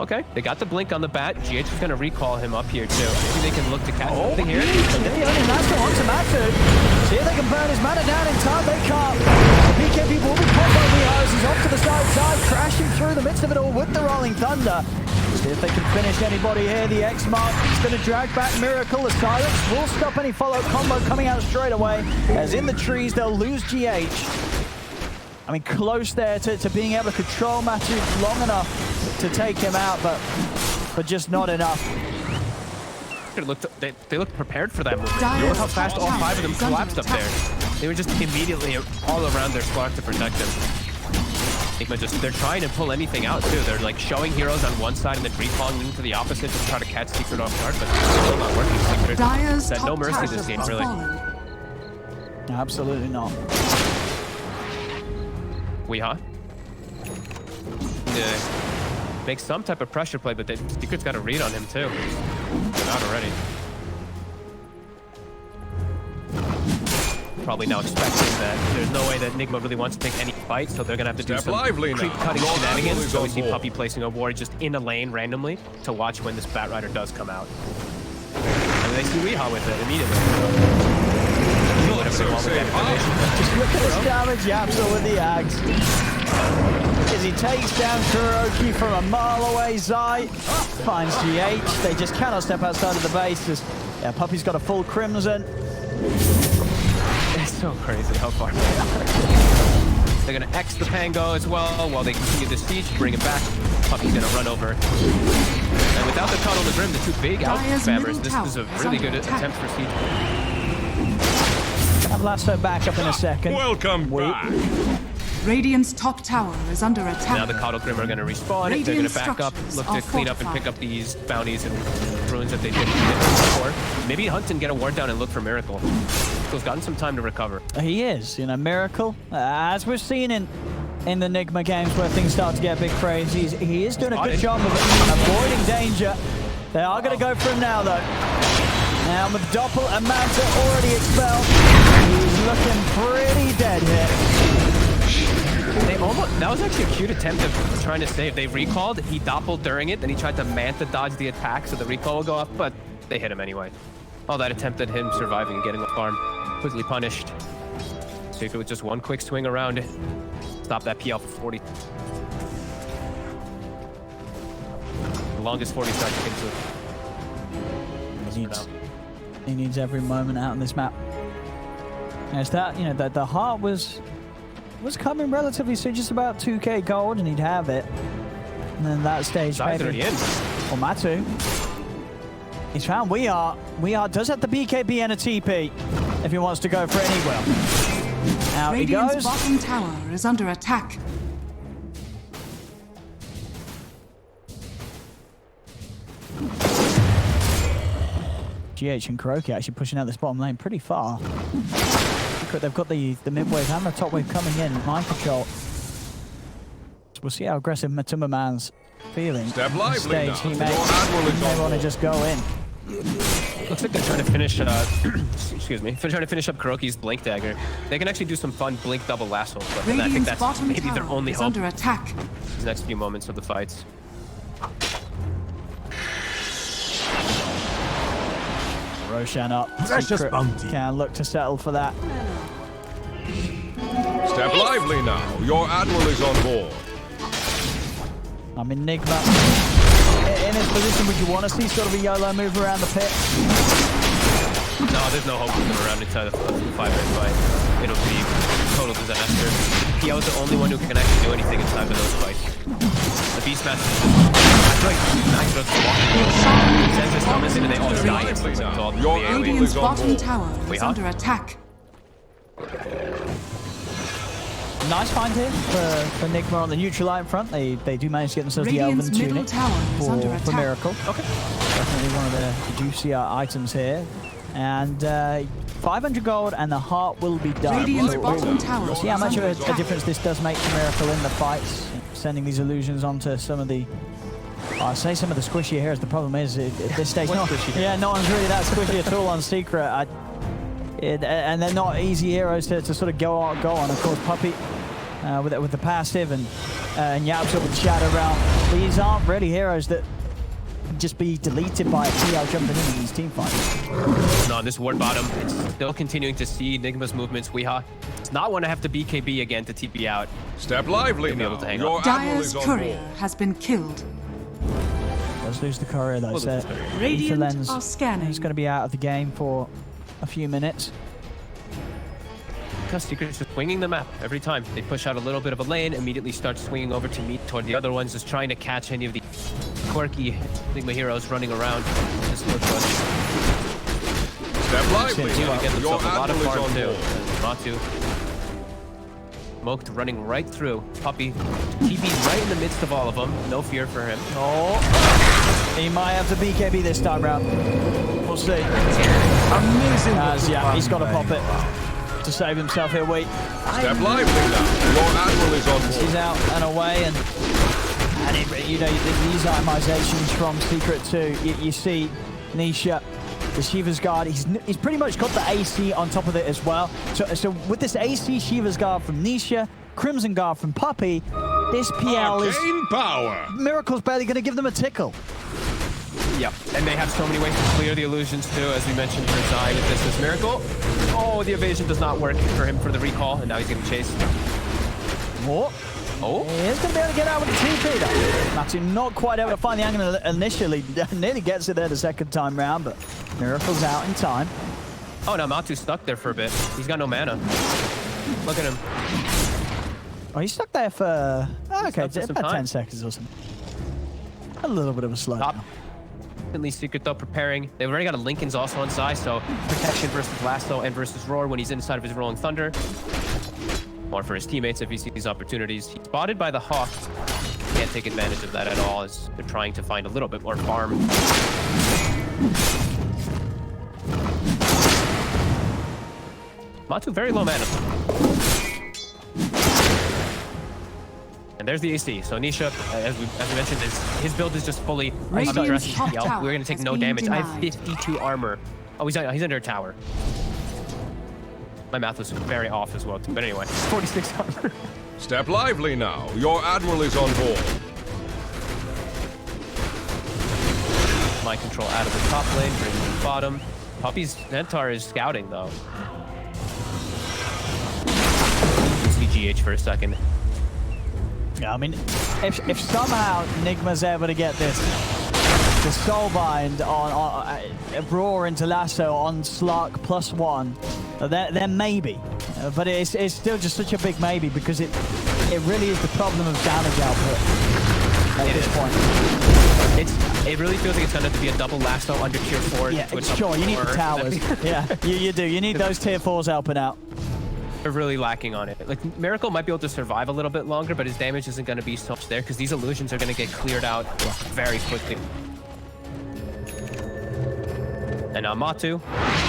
B: Okay, they got the blink on the bat. GH is going to recall him up here too. Maybe they can look to catch something here.
A: Master onto Matu. See if they can burn his mana down in time. They can't. The BKB will be caught by Wehouse. He's off to the side, crashing through the midst of it all with the Rolling Thunder. See if they can finish anybody here. The X mark is going to drag back Miracle. The silence will stop any follow combo coming out straight away. As in the trees, they'll lose GH. I mean, close there to being able to control Matu long enough to take him out, but just not enough.
B: They looked prepared for that movement. Look how fast all 5 of them collapsed up there. They were just immediately all around their squad to protect them. Nigma they're trying to pull anything out too. They're like showing heroes on one side and then recalling them to the opposite to try to catch Secret off guard, but it's still not working. Secret had no mercy this game, really.
A: Absolutely not.
B: Weehaw. Make some type of pressure play, but the Secret's got a read on him too. Not already. Probably now expecting that there's no way that Nigma really wants to take any fight, so they're gonna have to do some creep cutting shenanigans. So we see Puppy placing a ward just in a lane randomly to watch when this Batrider does come out. And they see Weehaw with it immediately. Whatever they want with that information.
A: Just look at this damage Yapsa with the axe. As he takes down Kuroki from a mile away, Zai finds GH. They just cannot step outside of the base. Yeah, Puppy's got a full Crimson.
B: It's so crazy how far they are. They're going to X the Pango as well while they continue this siege, bring it back. Puppy's going to run over. And without the Cuddle the Grim, the 2 big out spammers, this is a really good attempt for siege.
A: Have Lasso back up in a second.
C: Welcome back.
D: Radiant's top tower is under attack.
B: Now the Coddle Grim are going to respawn. They're going to back up, look to clean up and pick up these bounties and ruins that they did before. Maybe hunt and get a ward down and look for Miracle. Miracle's gotten some time to recover.
A: He is, Miracle. As we've seen in the Nigma games where things start to get a bit crazy, he is doing a good job of avoiding danger. They are going to go for him now, though. Now with Doppel and Manta already expelled, he's looking pretty dead here.
B: That was actually a cute attempt of trying to save. They recalled, he doppeled during it, then he tried to Manta dodge the attack so the recall will go off, but they hit him anyway. All that attempt at him surviving and getting a farm, quickly punished. Secret with just one quick swing around it. Stop that PL for 40. The longest 40 strike to get to.
A: He needs every moment out on this map. As that, that the heart was coming relatively soon, just about 2k gold, and he'd have it. And then that stage, maybe. Or Matu. He's found Weehaw. Weehaw does have the BKB and a TP if he wants to go for any will. Out he goes.
D: Radiant's bottom tower is under attack.
A: GH and Kuroki actually pushing out this bottom lane pretty far. They've got the mid wave and the top wave coming in. Mind control. So we'll see how aggressive Matuma Man's feeling.
C: Step
A: On
C: lively
A: stage.
C: now.
A: He
C: Your
A: may
C: admiral is on
A: want to
C: board.
A: just go in.
B: Looks like they're trying to finish, excuse me, they're trying to finish up Kuroki's Blink Dagger. They can actually do some fun Blink double lasso, but I think
D: Radiant's
B: that's
D: bottom
B: maybe their
D: tower
B: only
D: is
B: hope
D: under attack.
B: these next few moments of the fights.
A: Roshan up.
E: Precious
A: Secret
E: bounty.
A: can look to settle for that.
C: Step lively now. Your admiral is on board.
A: I mean, Nigma, in his position, would you want to see sort of a YOLO move around the pit?
B: No, there's no hope for them around inside the 5-minute fight. It'll be total disaster. PL is the only one who can actually do anything inside of those fights. The Beastmaster, I feel like Nitro's walking. He sends his summons in and they all die. It's like all the
C: Your
B: aliens.
D: Radiant's
C: is on
D: bottom
C: board.
D: tower
B: Wait,
D: is
B: huh?
D: under attack.
A: Nice find here for Nigma on the neutral line front. They do manage to get themselves
D: Radiant's
A: the Elven
D: middle
A: Tunic
D: tower is under
A: for
D: attack.
A: Miracle. Okay. Definitely one of the juicier items here. And 500 gold and the heart will be done.
D: Radiant's
A: So
D: bottom tower
A: we'll
D: is
A: see how much of
D: under
A: a
D: attack.
A: difference this does make to Miracle in the fights. Sending these illusions onto some of the... I say some of the squishy heroes. The problem is, at this stage, no one's really that squishy at all on Secret. And they're not easy heroes to sort of go on. Of course, Puppey with the passive and Yaps with the Shadow Realm. These aren't really heroes that can just be deleted by a PL jumping in these team fights.
B: No, on this ward bottom, it's still continuing to see Nigma's movements. Weehaw does not want to have to BKB again to TP out.
C: Step lively
B: Be able
C: now.
B: to hang
C: Your
B: on.
C: admiral
D: Dire's
C: is on
D: courier
C: board.
D: has been killed.
A: Let's lose the courier though.
B: We'll
A: So
B: lose the courier.
D: Radiant
A: Lens
D: are scanning.
A: is going to be out of the game for a few minutes.
B: Because Secret's just swinging the map every time. They push out a little bit of a lane, immediately start swinging over to meet toward the other ones, just trying to catch any of the quirky Nigma heroes running around. This looks
C: Step lively
B: to
C: now.
B: get
C: Your
B: themselves a lot of
C: admiral is
B: farm
C: on
B: too.
C: board.
B: Matu. Smoked running right through. Puppey TP's right in the midst of all of them. No fear for him.
A: Oh, he might have to BKB this time round. We'll see.
E: Amazing.
A: As, yeah, he's got to pop it
E: Wow.
A: to save himself here. Wait,
C: Step lively now. Your admiral is on
A: he's
C: board.
A: out and away, and you know these itemizations from Secret 2. You see Nisha, the Shiva's Guard. He's pretty much got the AC on top of it as well. So with this AC Shiva's Guard from Nisha, Crimson Guard from Puppey, this PL is
C: Arcane power.
A: Miracle's barely going to give them a tickle.
B: Yep. And they have so many ways to clear the illusions too, as we mentioned for Zai with this as Miracle. Oh, the evasion does not work for him for the recall, and now he's getting chased.
A: What?
B: Oh.
A: He's going to be able to get out with the TP though. Matthew not quite able to find the angle initially. Nearly gets it there the second time round, but Miracle's out in time.
B: Oh, now Matu's stuck there for a bit. He's got no mana. Look at him.
A: Oh, he's stuck there for... Oh, okay,
B: stuck for some
A: about
B: time.
A: 10 seconds or something. A little bit of a slow.
B: Top. Instantly Secret though preparing. They've already got a Lincoln's also on Zai, so protection versus Lasso and versus Roar when he's inside of his Rolling Thunder. Or for his teammates if he sees opportunities. He's spotted by the Hawk. Can't take advantage of that at all as they're trying to find a little bit more farm. Matu very low mana. And there's the AC. So Nisha, as we mentioned, his build is just fully
D: Radiant's
B: addressing
D: top
B: PL.
D: tower
B: We're going to take
D: has
B: no
D: been
B: damage. I
D: denied.
B: have 52 armor. Oh, he's under a tower. My math was very off as well, too. But anyway, 46 armor.
C: Step lively now. Your admiral is on board.
B: Mind control out of the top lane, bringing to the bottom. Puppey's Centaur is scouting, though. CGH for a second.
A: Yeah, I mean, if somehow Nigma's able to get the Soulbind on Roar into Lasso on Slark +1, then maybe. But it's still just such a big maybe because it really is the problem of damage output at this point.
B: It really feels like it's going to have to be a double Lasso under tier 4.
A: Yeah,
B: to
A: sure, you need the towers. Yeah, you do. You need those tier 4s helping out.
B: They're really lacking on it. Like, Miracle might be able to survive a little bit longer, but his damage isn't going to be so much there because these illusions are going to get cleared out very quickly. And now Matu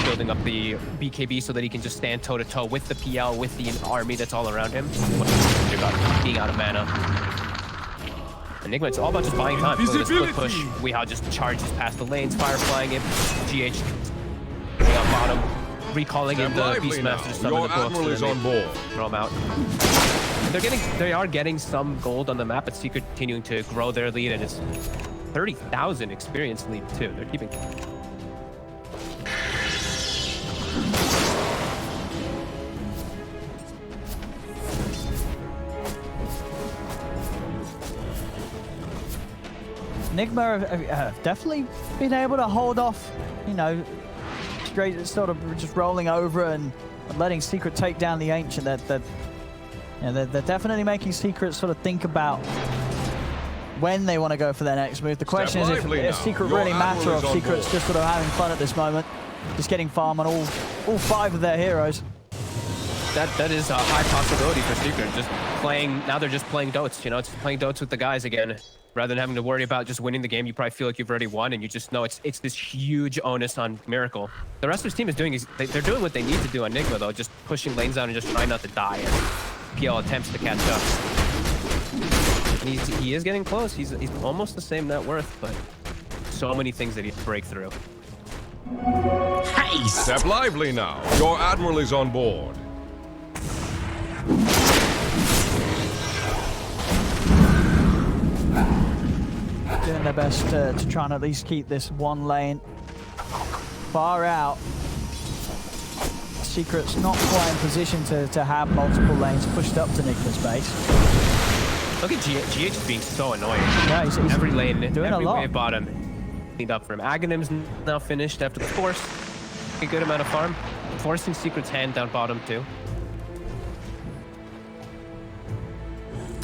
B: building up the BKB so that he can just stand toe-to-toe with the PL, with the army that's all around him. What about being out of mana? Nigma, it's all about just buying time. Look at this split push. Weehaw just charges past the lanes, fire flying it. GH on bottom, recalling in the Beastmaster to summon
C: Your
B: the books.
C: admiral is on board.
B: Throw them out. They are getting some gold on the map, but Secret continuing to grow their lead, and it's 30,000 experience lead too. They're keeping.
A: Nigma have definitely been able to hold off, you know, straight, sort of just rolling over and letting Secret take down the Ancient. They're definitely making Secret sort of think about when they want to go for their next move. The question is if Secret really matter, or if Secret's just sort of having fun at this moment, just getting farm on all 5 of their heroes.
B: That is a high possibility for Secret. Just playing, now they're just playing dotes, you know, it's playing dotes with the guys again. Rather than having to worry about just winning the game, you probably feel like you've already won, and you just know it's this huge onus on Miracle. The rest of his team is doing they're doing what they need to do on Nigma, though, just pushing lanes out and just trying not to die as PL attempts to catch up. He is getting close. He's almost the same net worth, but so many things that he has to break through.
C: Hey! Step lively now. Your admiral is on board.
A: Doing their best to try and at least keep this one lane far out. Secret's not quite in position to have multiple lanes pushed up to Nigma's base.
B: Look at GH being so annoying.
A: Yeah, he's
B: every lane,
A: doing
B: every
A: a lot.
B: wave bottom cleaned up for him. Aghanim's now finished after the force. A good amount of farm. Forcing Secret's hand down bottom too.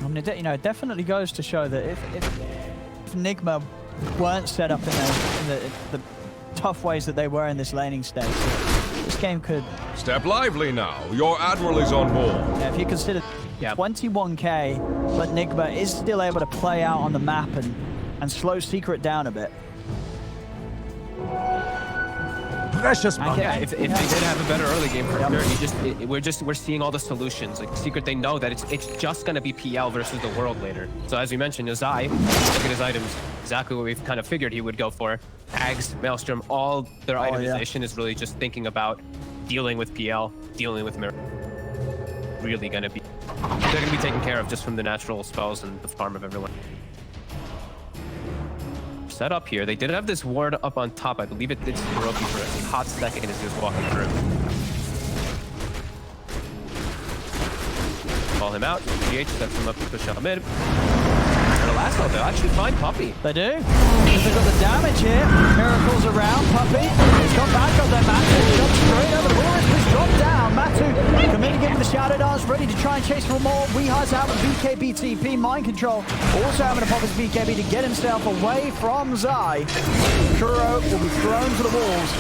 A: I mean, you know, it definitely goes to show that if Nigma weren't set up in the tough ways that they were in this laning stage, this game could...
C: Step lively now. Your admiral is on board.
A: Yeah, if you consider 21k, but Nigma is still able to play out on the map and slow Secret down a bit.
E: Precious man.
B: Yeah, if they did have a better early game for sure, we're seeing all the solutions. Like Secret, they know that it's just gonna be PL versus the world later. So as we mentioned, Zai, look at his items, exactly what we've kind of figured he would go for. Ags, Maelstrom, all their itemization is really just thinking about dealing with PL, dealing with Mirror. Really gonna be, they're gonna be taken care of just from the natural spells and the farm of everyone. Set up here. They did have this ward up on top. I believe it did Hiroki for a hot second as he was walking through. Call him out. GH sets him up to push out mid. And the last one, they'll actually find Puppey.
A: They do. They've got the damage here. Miracle's around. Puppey. He's got back up there. Matu jumps straight over the wall. He's dropped down. Matu committing him with the Shadow Dance, ready to try and chase for more. Weeha's out with BKB TP. Mind Control. Also having to pop his BKB to get himself away from Zai. Kuro will be thrown to the walls.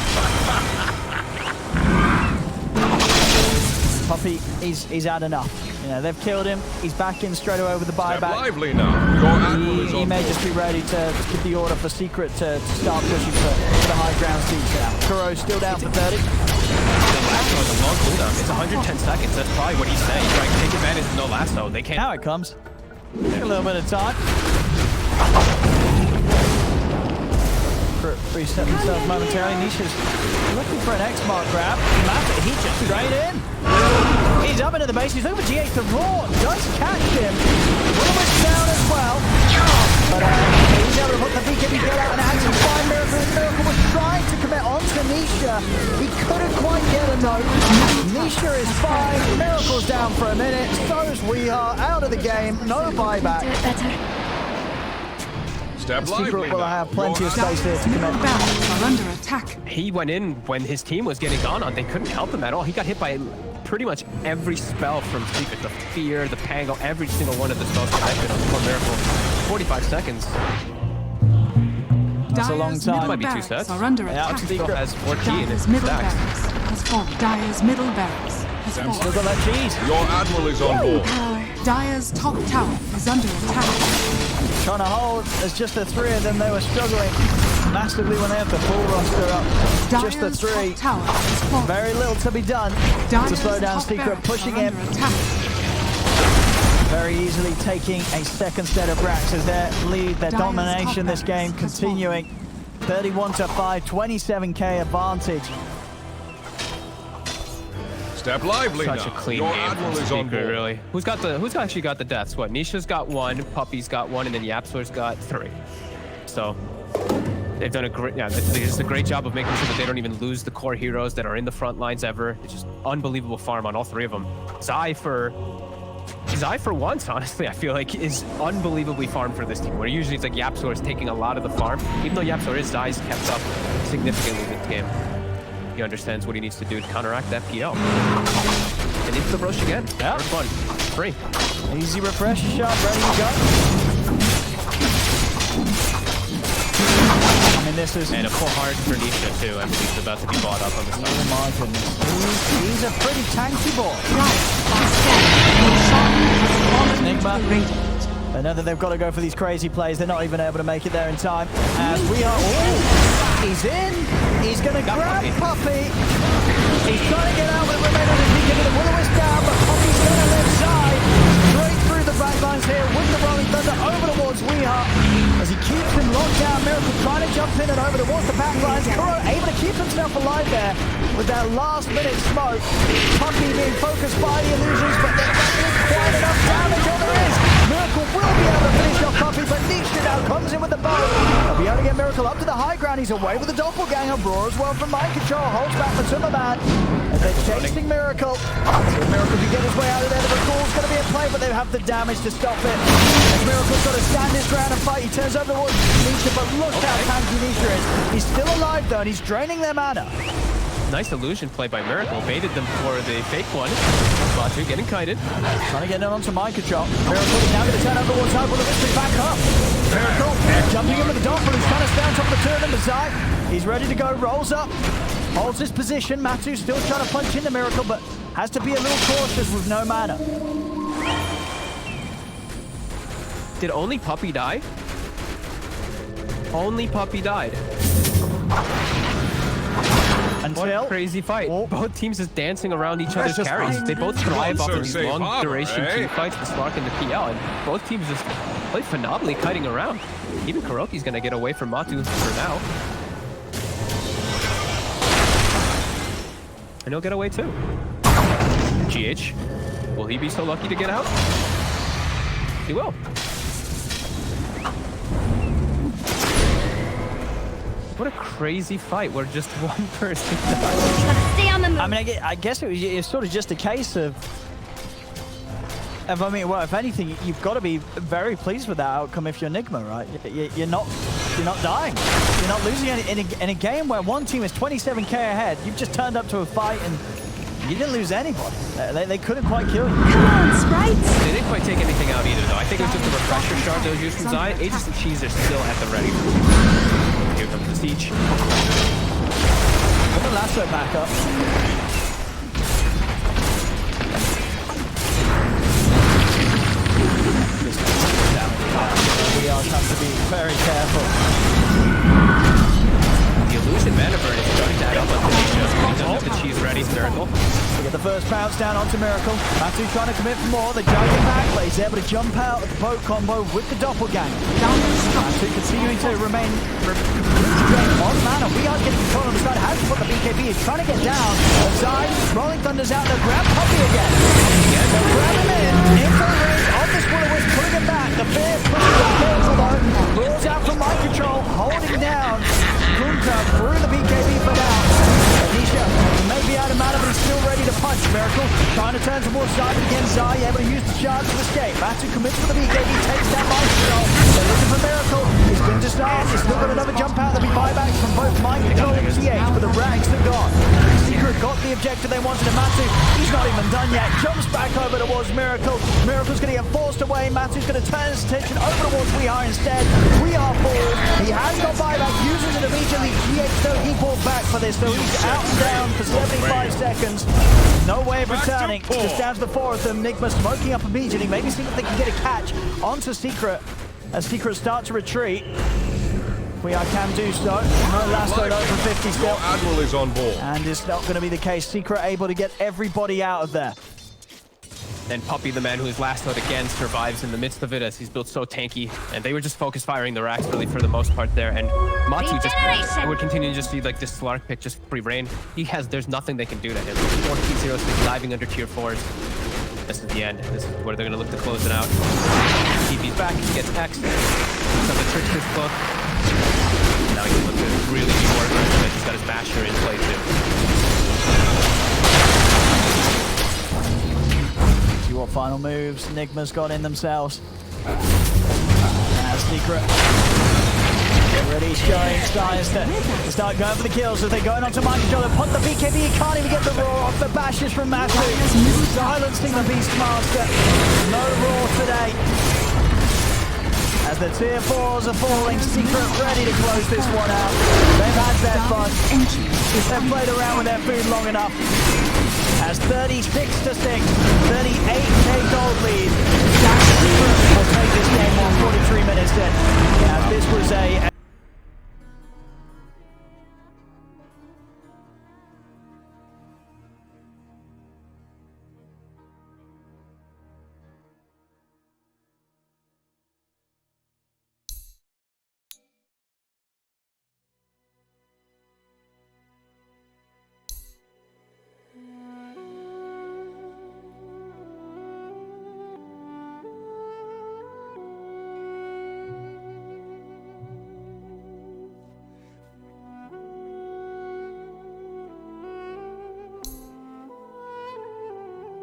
A: Puppey, he's had enough. You know, they've killed him. He's back in straight away with the buyback.
C: Step lively now. Your admiral is on
A: He may
C: board.
A: just be ready to give the order for Secret to start pushing for the high ground seats now. Kuro's still down for 30.
B: The lasso is a long cooldown. It's 110 seconds. That's probably what he's saying. Like, take advantage of no lasso. They can't.
A: Now it comes. Take a little bit of time. Reset themselves momentarily. Nisha's looking for an X-Mark grab. He just straight in. He's up into the base. He's looking for GH. The Raw does catch him. Robert's down as well. But he's able to put the BKB get out and actually find Miracle. Miracle was trying to commit onto Nisha. He couldn't quite get a note. Nisha is fine. Miracle's down for a minute. So is Weeha out of the game. No buyback.
D: Do it better.
C: Step
A: Secret
C: lively
A: will
C: now.
A: have plenty of space here to
D: Middle
A: commit.
D: barracks are under attack.
B: He went in when his team was getting gone on. They couldn't help him at all. He got hit by pretty much every spell from Secret. The Fear, the Pango, every single one of the spells connected on Poor Miracle. 45 seconds.
A: That's a long
D: Dyer's
A: time.
D: middle
B: Might be two
D: barracks
B: sets.
D: are under
A: Yeah,
D: attack.
B: Still has 14 in
D: Dyer's middle
B: stacks.
D: barracks has fallen. Dyer's middle barracks has
A: Still
D: fallen.
A: got that cheese.
C: Your admiral is on board.
D: Dyer's top tower is under attack.
A: Trying to hold. There's just the 3 of them. They were struggling massively when they have the full roster up. Just the
D: Dyer's
A: 3.
D: top tower is fallen.
A: Very little to be done to
D: Dyer's
A: slow down
D: top
A: Secret,
D: barracks
A: pushing
D: are
A: in.
D: under attack.
A: very easily taking a second set of racks as their lead, their domination this game continuing. 31-5, 27k advantage.
C: Step lively
B: Such
C: now.
B: a clean
C: Your
B: game
C: admiral
B: from
C: is on
B: Secret,
C: board.
B: really. Who's actually got the deaths? What? Nisha's got 1, Puppy's got 1, and then Yapsor's got 3. So they've done a great, they just a great job of making sure that they don't even lose the core heroes that are in the front lines ever. It's just unbelievable farm on all 3 of them. Zai for once, honestly, I feel like is unbelievably farmed for this team. Where usually it's like Yapsor is taking a lot of the farm, even though Yapsor is Zai's kept up significantly this game. He understands what he needs to do to counteract that PL. And into the brush again.
A: Yeah.
B: First one. Free.
A: Easy refresher shot, ready to go. I mean, this is...
B: And a full hard for Nisha, too. I mean, he's about to be bought up on the side.
A: Oh my goodness. He's a pretty tanky boy. Nigma. They know that they've got to go for these crazy plays. They're not even able to make it there in time. As we are... Oh, he's in. He's going to grab Puppy. He's trying to get out with the remainder of his beacon. The Will-O-Wisp down, but Puppy's going to left side. Straight through the backlines here with the Rolling Thunder over towards Weeheart. As he keeps him locked down, Miracle trying to jump in and over towards the backlines. Kuro able to keep himself alive there with that last-minute smoke. Puppy being focused by the illusions, but there isn't quite enough damage. Oh, there is. Miracle will be able to finish off Puppy, but Nisha now comes in with the bow. They'll be able to get Miracle up to the high ground. He's away with the doppelganger. Brawl as well from mind control. Holds back for Timberman. As they're chasing Miracle. See if Miracle can get his way out of there. The recall's going to be in play, but they have the damage to stop it. As Miracle's got to stand his ground and fight. He turns over towards Nisha, but look how tanky Nisha is. He's still alive though, and he's draining their mana.
B: Nice illusion play by Miracle. Baited them for the fake one. Batu getting kited.
A: Trying to get it onto mind control. Miracle is now going to turn over towards Hope. Will the Whisper back up? Miracle jumping in with the Doppel. He's trying to stay on top of the turn number Zai. He's ready to go. Rolls up. Holds his position. Matu still trying to punch into Miracle, but has to be a little cautious with no mana.
B: Did only Puppy die? Only Puppy died. What a crazy fight.
A: Oh.
B: Both teams is dancing around each other's carries. They both thrive off of these long duration team fights, the Slark and the PL, and both teams just play phenomenally kiting around. Even Kuroki's gonna get away from Matu for now. And he'll get away too. GH, will he be so lucky to get out? He will. What a crazy fight where just one person died.
D: Stay on the move.
A: I mean, I guess it's sort of just a case of I mean, well, if anything, you've got to be very pleased with that outcome if you're Nigma, right? You're not dying. You're not losing in a game where one team is 27k ahead. You've just turned up to a fight and you didn't lose anybody. They couldn't quite kill you.
D: Come on, sprites.
B: They didn't quite take anything out either, though. I think it was just a refresher shard that was used from Zai. Aegis and Cheese are still at the ready. Here comes the siege.
A: Put the lasso back up. We all have to be very careful.
B: The illusion mana burn is starting to add up on the Nisha. He doesn't have the cheese ready. Miracle.
A: We get the first bounce down onto Miracle. Matu trying to commit for more. They're jumping back, but he's able to jump out of the boat combo with the doppelganger. Matu continuing to remain on mana. We are getting control on the side. Has to put the BKB. He's trying to get down. Side, Rolling Thunder's out there. Grab Puppy again. So grab him in. Into the range of this Will-O-Wisp, putting him back. The Bear pushes the cancel though. Rolls out from mind control, holding down Kunkka through the BKB for now. Nisha may be out of mana, but he's still ready to punch. Miracle trying to turn towards Zai again. Zai able to use the charge to escape. Matu commits with the BKB, takes down mind control. They're looking for Miracle. He's been disarmed. He's still got another jump out. There'll be buybacks from both mind control and TH, but the rags are gone. Secret got the objective they wanted, and Matu, he's not even done yet. Jumps back over towards Miracle. Miracle's going to get forced away. Matu's going to turn his attention over towards Weeheart instead. Weeheart falls. He has got buyback, uses it immediately. GH though, he pulled back for this, so he's out and down for 75 seconds. No way of returning. Just down to the four of them. Nigma smoking up immediately. Maybe see if they can get a catch onto Secret as Secret start to retreat. Weeheart can do so. No last load over 50 still.
C: Your Admiral is on board.
A: And it's not going to be the case. Secret able to get everybody out of there.
B: And Puppy, the man who is lassoed again, survives in the midst of it as he's built so tanky. And they were just focus firing the racks really for the most part there. And Matsu just would continue to just see like this Slark pick just free reign. There's nothing they can do to him. 4 T06 diving under tier 4s. This is the end. This is where they're going to look to close it out. TP's back, he gets X. Some of the Trickster's book. Now he can look to really be more aggressive. He's got his Basher in play too.
A: See what final moves Nigma's got in themselves. Now Secret. Get ready, showing Styles to start going for the kills as they're going on to mind control. Put the BKB, he can't even get the roar off. The bashes from Matsu. Silencing the Beastmaster. No roar today. As the tier 4s are falling, Secret ready to close this one out. They've had their fun. They've played around with their food long enough. As 36-6, 38k gold lead. Secret will take this game on 43